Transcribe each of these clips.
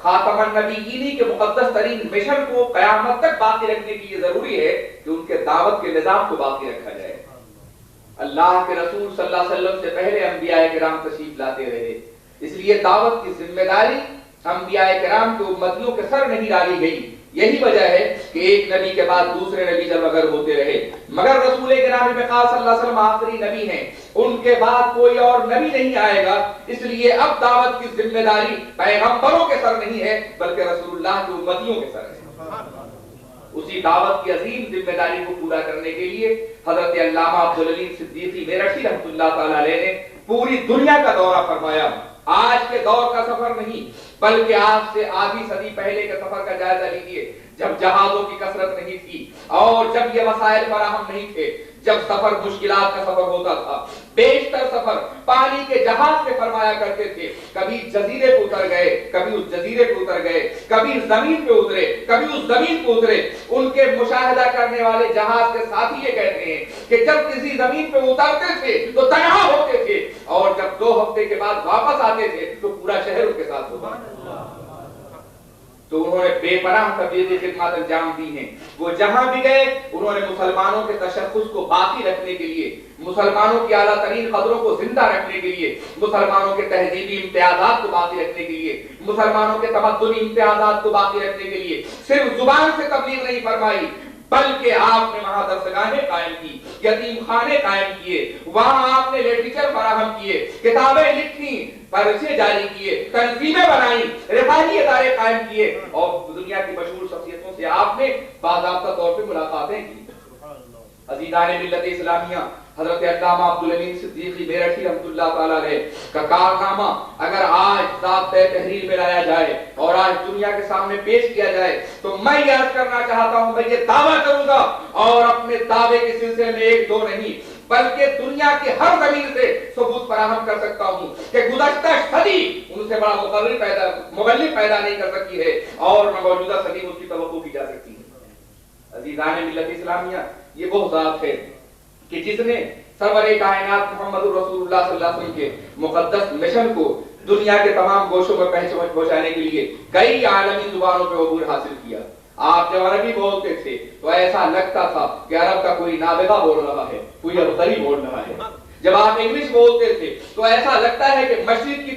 خاتم النبیین کے مقدس ترین مشن کو قیامت تک باقی رکھنے کی یہ ضروری ہے کہ ان کے دعوت کے نظام کو باقی رکھا جائے۔ اللہ کے رسول صلی اللہ علیہ وسلم سے پہلے انبیاء کرام تشریف لاتے رہے، اس لیے دعوت کی ذمہ داری انبیاء کرام کے امتیوں کے سر نہیں ڈالی گئی۔ یہی وجہ ہے کہ ایک نبی کے بعد دوسرے نبی جب اگر ہوتے رہے، مگر رسول کرام مقدس صلی اللہ علیہ وسلم آخری نبی ہیں، ان کے بعد کوئی اور نبی نہیں آئے گا، اس لیے اب دعوت کی ذمہ داری پیغمبروں کے سر نہیں ہے بلکہ رسول اللہ کے امتیوں کے سر ہے۔ اسی دعوت کی عظیم ذمہ داری کو پورا کرنے کے لیے حضرت علامہ عبدالعلیم صدیقی میرٹھی رحمۃ اللہ تعالی علیہ نے پوری دنیا کا دورہ فرمایا۔ آج کے دور کا سفر نہیں بلکہ آج سے آدھی صدی پہلے کے سفر کا جائزہ لیجیے، جب جہازوں کی کثرت نہیں تھی اور جب یہ وسائل فراہم نہیں تھے، جب سفر مشکلات کا سفر ہوتا تھا، بیشتر سفر پانی کے جہاز سے فرمایا کرتے تھے۔ کبھی جزیرے پہ اتر گئے، کبھی اس جزیرے پہ اتر گئے، کبھی زمین پہ اترے، کبھی اس زمین پہ اترے۔ ان کے مشاہدہ کرنے والے جہاز کے ساتھی یہ کہتے ہیں کہ جب کسی زمین پہ اترتے تھے تو تنہا ہوتے تھے، اور جب 2 ہفتے کے بعد واپس آتے تھے تو پورا شہر ان کے ساتھ ہوتا تھا۔ تو انہوں نے بے پناہ تبلیغی خدمات انجام دی ہیں۔ وہ جہاں بھی گئے انہوں نے مسلمانوں کے تشخص کو باقی رکھنے کے لیے، مسلمانوں کی اعلیٰ ترین قدروں کو زندہ رکھنے کے لیے، مسلمانوں کے تہذیبی امتیازات کو باقی رکھنے کے لیے، مسلمانوں کے تمدنی امتیازات کو باقی رکھنے کے لیے صرف زبان سے تبلیغ نہیں فرمائی، بلکہ آپ نے وہاں درسگاہیں قائم کی، یتیم خانے قائم کیے، وہاں آپ نے لٹریچر فراہم کیے، کتابیں لکھی، پرچے جاری کیے، تنظیمیں بنائیں، رفاہی ادارے قائم کیے، اور دنیا کی مشہور شخصیتوں سے آپ نے باضابطہ طور پہ ملاقاتیں کی۔ عزیزان ملت اسلامیہ، حضرت علامہ عبدالعلیم صدیقی میرٹھی رحمۃ اللہ تعالی علیہ کا کارنامہ اگر آج ضابطۂ تحریر میں لایا جائے اور آج دنیا کے سامنے پیش کیا جائے تو میں یہ عرض کرنا چاہتا ہوں، میں یہ دعویٰ کروں گا اور اپنے دعوے کے سلسلے میں 1-2 نہیں بلکہ دنیا کے ہر زمین سے ثبوت فراہم کر سکتا ہوں کہ گزشتہ صدی ان سے بڑا مغلب پیدا نہیں کر سکتی ہے اور نہ موجودہ صدی اس کی توقع کی جا سکتی ہے۔ عزیزان ملت اسلامیہ، یہ وہ ذات ہے کہ جس نے سرور کائنات محمد رسول اللہ صلی اللہ علیہ وسلم کے مقدس مشن کو دنیا کے تمام گوشوں میں پہنچانے کے لیے کئی عالمی زبانوں پہ عبور حاصل کیا۔ آپ جب عربی بولتے تھے تو ایسا لگتا تھا کہ عرب کا کوئی نابغہ بول رہا ہے، کوئی ابتری بول رہا ہے۔ جب آپ انگلش بولتے تھے تو ایسا لگتا ہے کہ مشرق کی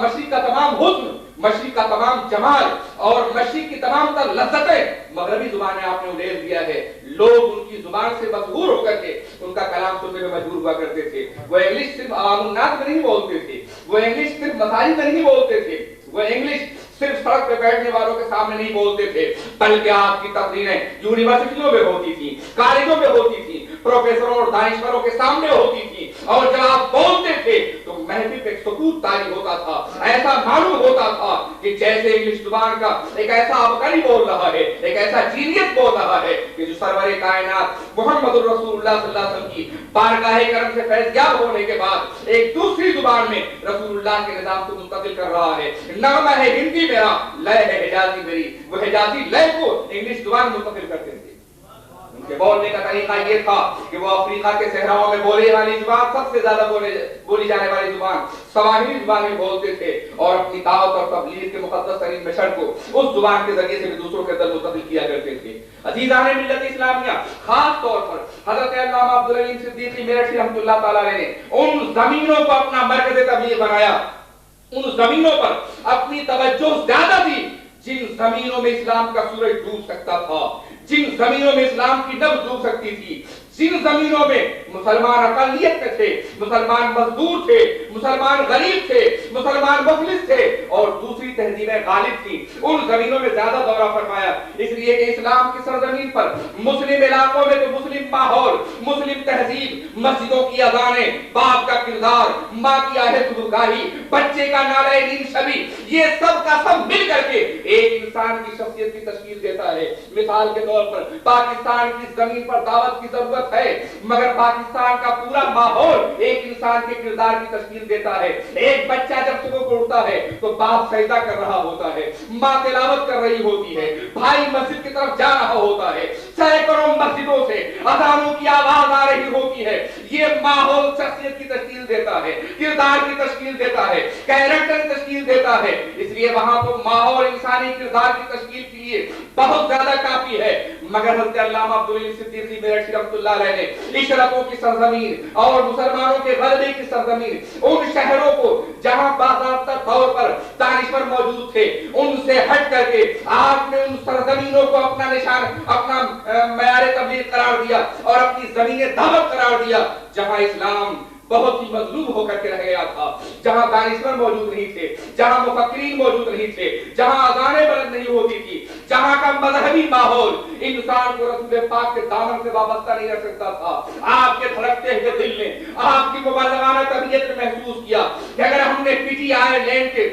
مشرق کا تمام حسن، مشرق کا تمام جمال اور مشرق کی تمام تر لذتیں مغربی زبانیں آپ نے ادھیڑ دیا ہے۔ لوگ ان کی زبان سے مسحور ہو کر کے ان کا کلام سننے میں مجبور ہوا کرتے تھے۔ وہ انگلش صرف عوام الناس میں نہیں بولتے تھے، وہ انگلش صرف مساجد میں نہیں بولتے تھے، وہ انگلش صرف سڑک پہ بیٹھنے والوں کے سامنے نہیں بولتے تھے، بلکہ آپ کی تقریریں یونیورسٹیوں میں ہوتی تھی، کالجوں میں ہوتی تھی، پروفیسروں اور دانشوروں کے سامنے ہوتی تھی، اور جب آپ بولتے تھے تو محفل پہ سکوت طاری ہوتا تھا۔ ایسا معلوم ہوتا تھا کہ جیسے انگلش زبان کا ایک ایسا عبقری بول رہا ہے، ایک ایسا جینیس بول رہا ہے کہ جو سرور کائنات محمد رسول اللہ صلی اللہ علیہ وسلم کی بارگاہ کرم سے فیضیاب ہونے کے بعد ایک دوسری زبان میں رسول اللہ کے نظام کو منتقل کر رہا ہے۔ نغمہ ہے ہندی میرا، لے ہے حجازی میری، وہ حجازی لے کو انگلش زبان منتقل کرتے تھے۔ ان کے بولنے کا طریقہ یہ تھا کہ وہ افریقہ کے صحراؤں میں بولے والی زبان، سب سے زیادہ بولی جانے والی زبان سواحلی زبان میں بولتے تھے، اور اپنی دعوت اور تبلیغ کے مقدس ترین مشن کو اس زبان کے ذریعے سے بھی دوسروں کے اندر منتقل کیا کرتے تھے۔ عزیزان ملت اسلامیہ، خاص طور پر حضرت علامہ عبدالعلیم صدیقی میرٹھی رحمۃ اللہ تعالی علیہ نے ان زمینوں کو اپنا مرکز تبلیغ بنایا، ان زمینوں پر اپنی توجہ زیادہ دی جن زمینوں میں اسلام کا سورج ڈوب سکتا تھا، جن زمینوں میں اسلام کی نبض ڈوب سکتی تھی، جن زمینوں میں مسلمان اقلیت میں تھے، مسلمان مزدور تھے، مسلمان غریب تھے، مسلمان مفلس تھے اور دوسری تہذیبیں غالب تھیں، ان زمینوں میں زیادہ دورہ فرمایا، اس لیے کہ اسلام کی سرزمین پر مسلم علاقوں میں تو مسلم ماحول، مسلم تہذیب، مسجدوں کی اذانیں، باپ کا کردار، ماں کی آہت گاہی، بچے کا نعرہ نین شبی، یہ سب کا سب مل کر کے ایک انسان کی شخصیت کی تشکیل دیتا ہے۔ مثال کے طور پر پاکستان کی زمین پر دعوت کی ضرورت ہے، مگر پاکستان کا پورا ماحول ایک انسان کے کردار کی تشکیل دیتا ہے۔ ایک بچہ جب صبح کو اٹھتا ہے تو बाप सजदा कर रहा होता है, माँ तिलावत कर रही होती है, भाई मस्जिद की तरफ जा रहा होता है, सैकड़ों मस्जिदों से अजानों की आवाज आ रही होती है। ये माहौल शख्सियत की तश्कील देता है, किरदार की तश्कील देता है, कैरेक्टर की तश्कील देता है। इसलिए वहां तो माहौल इंसानी किरदार की तश्कील के लिए बहुत ज्यादा काफी है। मगर हज़रत अल्लामा अब्दुल अलीम सिद्दीकी मेरठी रहमतुल्लाह अलैह ने इशरकों की सरजमीन और मुसलमानों के गलबे की सरजमीन, उन शहरों को जहां बाज़ाब्ता तौर पर दानिशवर मौजूद थे, उनसे हट करके आपने उन सरजमीनों को अपना निशान, अपना मयार तबलीग करार दिया और अपनी ज़मीने दावत करार दिया, जहां इस्लाम बहुत ही मजलूम होकर के रह गया था, जहां दानिशवर मौजूद नहीं थे, जहां मुफक्किरीन मौजूद नहीं थे, जहां अज़ानें बुलंद नहीं होती थी, जहां का मजहबी माहौल इंसान को रसूल पाक के दामन से वाबस्ता नहीं रख सकता था। आपके धड़कते हुए दिल ने, आपकी मुबल्लिगाना तबीयत ने महसूस किया कि अगर हमने पीटीआई लैंड के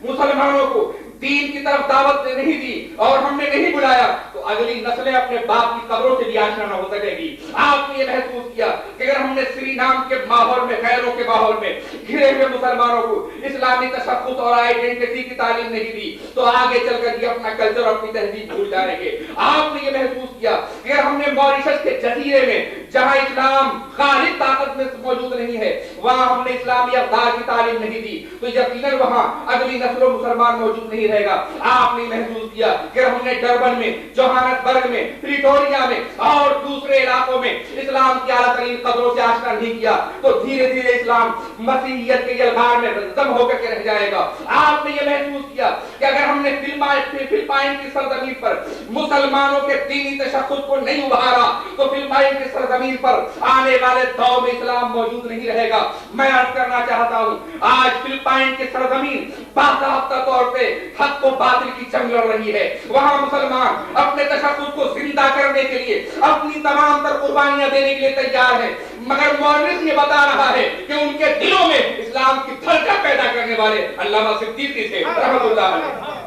मुसलमानों को दीन की तरफ दावत नहीं दी और हमने नहीं बुलाया तो अगली नस्लें अपने बाप की कब्रों से भी आशना न हो सकेगी। आपने ये महसूस किया कि अगर हमने सुरीनाम के माहौल में, खैरों के माहौल में घिरे हुए मुसलमानों को इस्लामी तशख्खुस और आइडेंटिटी की तालीम नहीं दी तो आगे चलकर ये अपना कल्चर, अपनी तहजीब भूल जाएंगे। आपने ये महसूस किया कि अगर हमने मॉरिशस के जजीरे में, जहां इस्लाम गालिब ताकत में मौजूद नहीं है, वहां हमने इस्लामी अक़दार की तालीम नहीं दी तो यकीनन वहां अगली नस्लों मुसलमान मौजूद नहीं रहेगा। आपने महसूस किया कि हमने डरबन में, जोहान्सबर्ग में, प्रिटोरिया में और दूसरे इलाकों में इस्लाम की आला तरीन कदरों से आशना नहीं किया तो धीरे धीरे इस्लाम मसीहियत के यलगार में दम होकर के रह जाएगा। आपने ये महसूस किया कि अगर हमने फिलिपाइन की सरजमीन पर मुसलमानों के दीनी तशख्खुस को नहीं उभारा तो फिलिपाइन की सरजमीन पर आने वाले दौर में इस्लाम मौजूद नहीं रहेगा। मैं अर्ज करना चाहता हूं, आज फिलिपाइन की सरजमीन बाकायदा तौर पे हक को बातिल की जंग लड़ रही है। वहां मुसलमान अपने तशख्खुस को जिंदा करने के लिए अपनी तमाम तर कुर्बानियां देने के लिए तैयार है, मगर मौलिस ये बता रहा है कि उनके दिलों में इस्लाम की धड़कन पैदा करने वाले अल्लामा सिद्दीकी थे रहमतुल्लाह अलैह।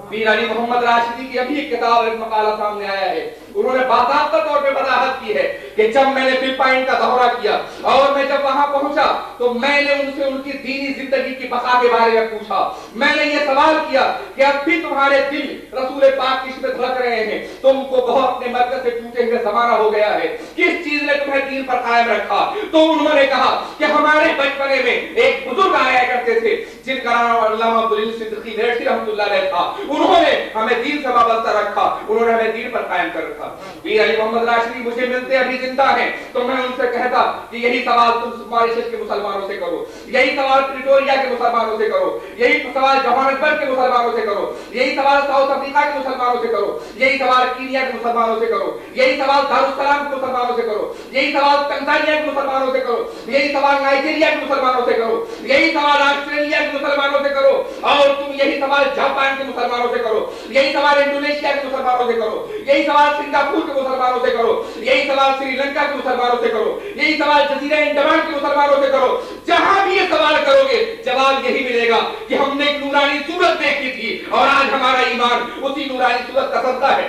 पीर अली मोहम्मद राशिदी की अभी एक किताब, एक मकाला सामने आया है, उन्होंने बाकायदा तौर पे वजाहत की है कि जब मैंने फिलिपाइन का दौरा किया और मैं जब वहां पहुंचा तो मैंने उनसे उनकी दीनी जिंदगी की बका के बारे में पूछा। मैंने ये सवाल किया कि अब भी तुम्हारे दिल रसूल पाक की इश्क़ में धड़क रहे हैं, तुमको बहुत अपने मरकज से टूटे हुए जमाना हो गया है, किस चीज ने तुम्हें दीन पर कायम रखा? तो उन्होंने कहा कि हमारे बचपने में एक बुजुर्ग आया करते थे जिनका नाम अल्लामा अब्दुल अलीम सिद्दीकी मेरठी रहमतुल्लाह अलैह था, उन्होंने हमें दीन से वाबस्ता रखा, उन्होंने हमें दीन पर कायम कर रखा। पीर अली मोहम्मद राशिदी मुझे मिलते अभी जिंदा हैं तो मैं उनसे कहता कि यही सवाल तुम मॉरिशस के मुसलमानों से करो, यही सवाल प्रिटोरिया के मुसलमानों से करो, यही सवाल जोहान्सबर्ग के मुसलमानों से करो, यही सवाल साउथ अफ्रीका के मुसलमानों से करो, यही सवाल कीनिया के मुसलमानों से करो, यही सवाल दारुस्सलाम के मुसलमानों से करो, यही सवाल तंजानिया के मुसलमानों से करो, यही सवाल नाइजीरिया के मुसलमानों से करो, यही सवाल ऑस्ट्रेलिया के मुसलमानों से करो और तुम यही सवाल जापान के मुसलमानों से करो, यही सवाल इंडोनेशिया के मुसलमानों से करो, यही सवाल सिंगापुर के मुसलमानों से करो, यही सवाल श्रीलंका के मुसलमानों से करो, यही सवाल जजीरा अंडमान के मुसलमानों से करो। जहां भी ये सवाल करोगे जवाब यही मिलेगा कि हमने एक नूरानी सूरत देखी थी और आज हमारा ईमान उसी नूरानी सूरत का सदका है।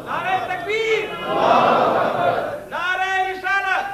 नारे तकबीर, नारे रिसालत,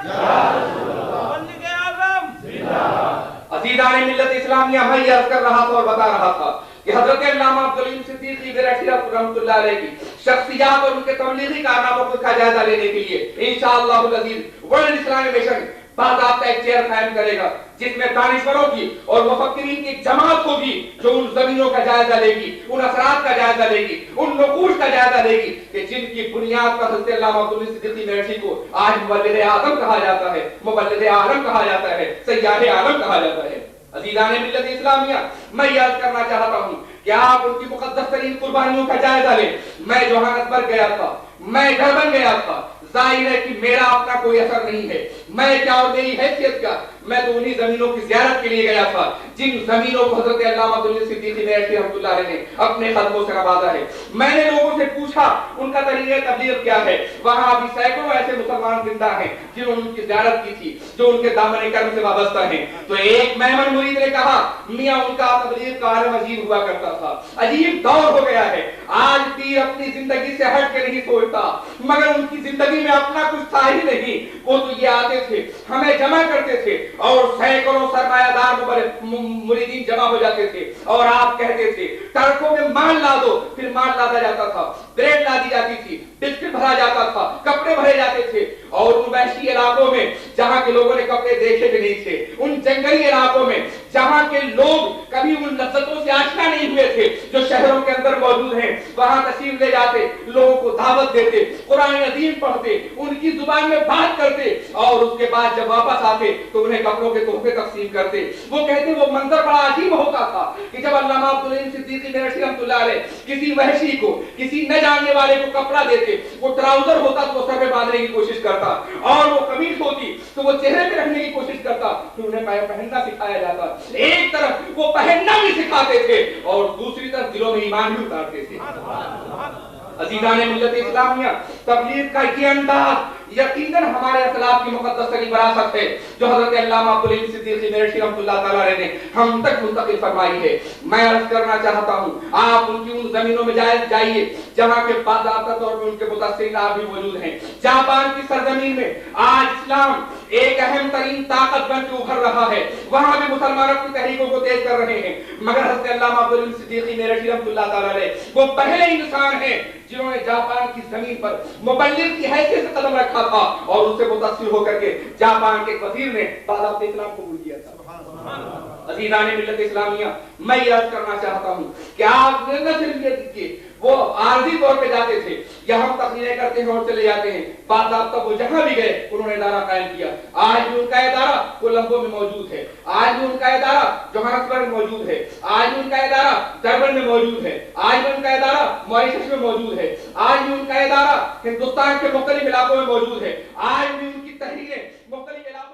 बंदे आज़म जिंदाबाद। अज़ीज़ान मिल्लत इस्लामिया, मैं ये अर्ज कर रहा था और बता रहा था कि हज़रत अल्लामा अब्दुल अलीम सिद्दीकी मेरठी रहमतुल्लाह अलैह की शख्सियत और उनके तबलीगी कारनामों का जायजा लेने के लिए इंशाअल्लाहुल अज़ीज़ वर्ल्ड इस्लामिक मिशन बाकायदा एक चेयर कायम करेगा जिसमें दानिशवरों की और मुफक्किरीन की एक जमात होगी जो उन जमीनों का जायजा लेगी, उन असरात का जायजा लेगी, उन नकूश का जायजा लेगी कि जिनकी बुनियाद पर हज़रत अल्लामा अब्दुल अलीम सिद्दीकी मेरठी को आज मुबल्लिग़ आज़म कहा जाता है, मुबल्लिग़ आलम कहा जाता है, सय्याद आलम कहा जाता है। अज़ीज़ान मिल्लत इस्लामिया, मैं याद करना चाहता हूं कि आप उनकी मुक़द्दस तरीन कुर्बानियों का जायजा लें। मैं जोहान्सबर्ग गया था, मैं डरबन गया था, जाहिर है कि मेरा अपना कोई असर नहीं है, मैं क्या और मेरी हैसियत क्या, मैं तो उन्हीं जमीनों की ज़ियारत के लिए गया था जिन जमीनों को हज़रत अल्लामा अब्दुल अलीम सिद्दीकी मेरठी रहमतुल्लाह अलैह ने अपने कदमों से नवाजा है। मैंने लोगों से पूछा उनका तरीक़े तबलीग क्या है, वहां अभी सैकड़ों ऐसे मुसलमान जिंदा हैं जिन्होंने उनकी ज़ियारत की थी, जो उनके दामन कर्म से वाबस्ता हैं। तो एक मेमन मुरीद ने कहा, मियां उनका तबलीग का आलम अजीब हुआ करता था, अजीब दौर हो गया है, आज पीर अपनी जिंदगी से हट के नहीं सोचता, मगर उनकी जिंदगी में अपना कुछ था ही नहीं। वो तो ये आते थे, हमें जमा करते थे اور सैकड़ों सरमायादार मुरीदीन जमा हो जाते थे और आप कहते थे ट्रकों में माल ला दो, फिर माल लादा जाता था, ब्रेड ला दी जाती थी, बिस्किट भरा जाता था, कपड़े भरे जाते थे। और उन वैसी इलाकों में जहां के लोगों ने कपड़े देखे भी नहीं थे, उन जंगली इलाकों में जहां के लोग कभी उन लज्जतों से आशना नहीं हुए थे जो शहरों के अंदर मौजूद हैं, वहां तशरीफ ले जाते, लोगों को दावत देते, कुरान अजीम पढ़ते, उनकी जुबान में बात करते और उसके बाद जब वापस आते तो उन्हें कपड़ों के तोहफे तकसीम करते। वो कहते वो मंजर बड़ा अजीब होता था कि जब अल्लामा अब्दुल अलीम सिद्दीकी मेरठी रहमतुल्लाह अलैह किसी वहशी को, किसी न जानने वाले को कपड़ा देते, वो ट्राउजर होता तो वो सर पे बांधने की कोशिश करता और वो कमीज होती तो वो चेहरे पे रखने की कोशिश करता, फिर उन्हें पहनना सिखाया जाता। एक तरफ वो पहनना भी सिखाते थे और दूसरी तरफ दिलों में ईमान भी उतारते थे। अजीज़ाने मिल्लत इस्लामिया, तबलीग का ये अंदाज यकीनन हमारे असलाफ की मुक़द्दस तरीन विरासत है जो हज़रत अल्लामा अब्दुल अलीम सिद्दीकी मेरठी रहमतुल्लाह तआला अलैह ने हम तक मुंतकिल फरमाई है। मैं अर्ज करना चाहता हूँ, आप उनकी उन जमीनों में जाइए जहाँ के बाज़ाब्ता तौर पर उनके मुदस्सिरीन आप भी मौजूद हैं। जापान की सरजमीन में आज इस्लाम एक अहम तरीन ताकत बन के उभर रहा है, वहाँ भी मुसलमानों की तहरीकों को तेज कर रहे हैं। मगर हज़रत अल्लामा अब्दुल अलीम सिद्दीकी मेरठी रहमतुल्लाह तआला अलैह वो पहले इंसान हैं जिन्होंने जापान की जमीन पर मुबल्लिग की हैसियत से कदम रखा था और उससे मुतासिर होकर के जापान के वजीर ने बाज़ाब्ते इस्लाम कबूल किया था। अज़ीज़ाने मिल्लत इस्लामिया, मैं याद करना चाहता हूँ कि आप न सिर्फ ये देखिए वो आर्जी तौर पे जाते थे, यहाँ तकरीरें करते हैं और चले जाते हैं, बाज़ाब्ता वो जहाँ भी गए उन्होंने इदारा कायम किया। आज भी उनका इदारा कोलंबो में मौजूद है, आज भी उनका इदारा जोहान्सबर्ग में मौजूद है, आज भी उनका इदारा डरबन में मौजूद है, आज भी उनका इदारा मॉरिशस में मौजूद है, आज भी उनका इदारा हिंदुस्तान के मुख्तलिफ इलाकों में मौजूद है, आज भी उनकी तहरीरें मुख्तलिफ इलाकों